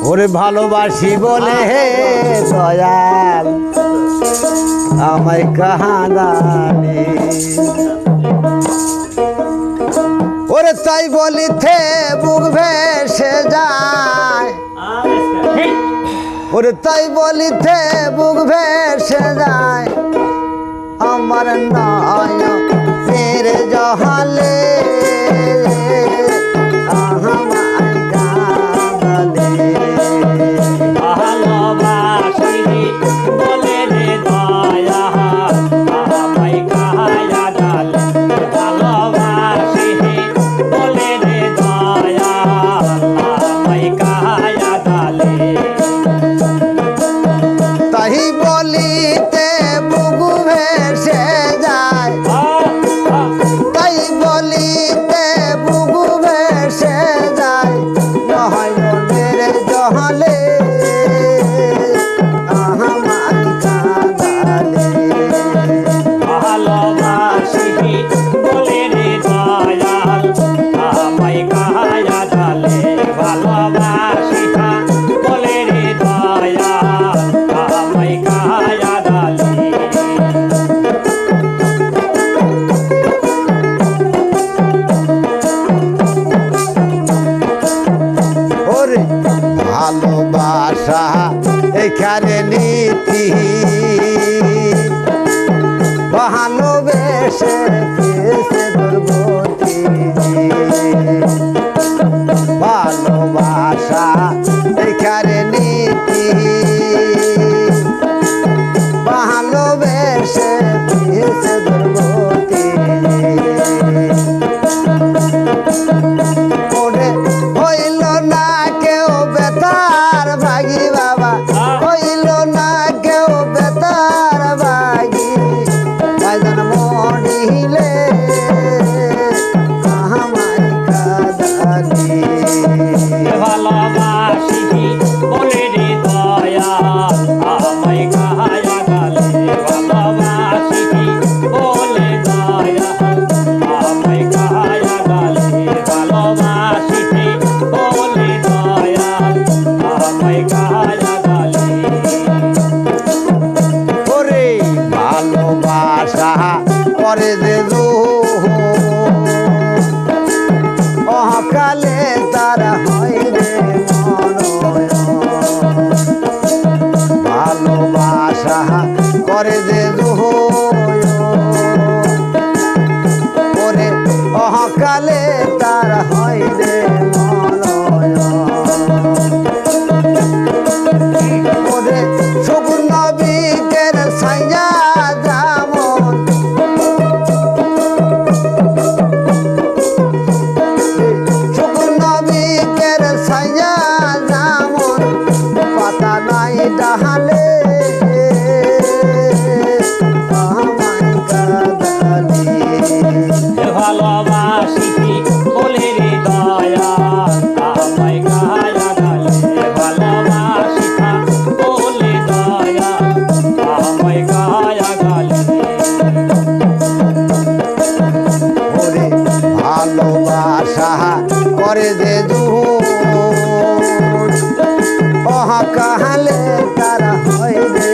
ওরে ভালোবাসি বলে হে দয়াল আমায় কাঁদালে ওরে তাই বলিতে বুক ভেসে যায় ওরে তাই বলিতে বুক ভেসে যায় আমার নয়নের জলে ভালোবাসা এখানে নীতি ভালোবেসে পেয়েছে দুর্গতি ভালোবাসা এখানে নীতি ভালোবেসে পেয়েছে দুর্গতি ওরে হইল না কেউ বেতার ভাগি বাবা হইল না কেউ বেতার ভাগি গাজন মরিলে আমায় কাঁদালি ভালোবাসি বলে রে দয়াল আমায় কাঁদালে ভালোবাসি বলে দয়াল আমায় কাঁদালে ভালোবাসি বলে দয়াল আমায় কাঁদালে ওরে ভালোবাসা করে দে অকালে তারা হয় রে ভালোবাসা করে দে ওরে অকালে তারা হয় রে ওরে সবুর নবীকের সাইয়া যেমন সবুর নবীকের সাইয়া যেমন পাতা নাই ডাহালে আমায় কাঁদালি ভালোবাসি বলে রে দয়াল আমায় কাঁদালে ভালোবাসি বলে দয়াল আমায় কাঁদালে ওরে ভালোবাসা করে দে অকালে তারা হয় রে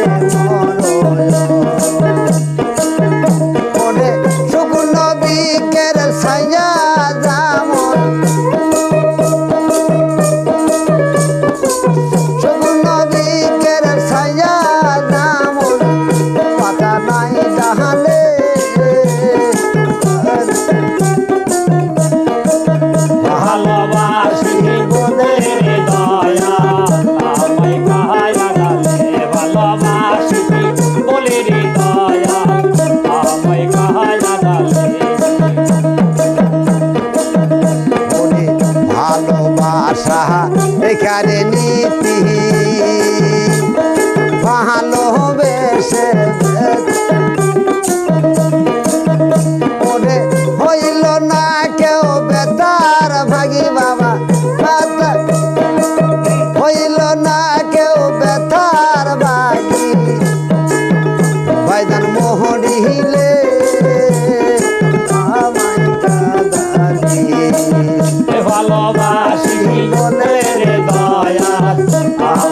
ওরে সুগুণ নবীকের সাইয়া যেমন সুগুণ নবীকের সাইয়া যেমন পাতা নাই ডাহালে ভালোবাসি বলে রে দয়াল আমায় কাঁদালে ভালোবাসি বলে রে দয়াল আমায় কাঁদালে ওরে ভালোবাসা এখানে নীতি ভালোবেসে ওরে হইল না কেউ বেতার ভাগি বাবা হইল না কেউ বেতার ভাগি ভাইজান মোহরিলে আমায় কাঁদালি ভালোবাসি বলে রে দয়াল দয়াল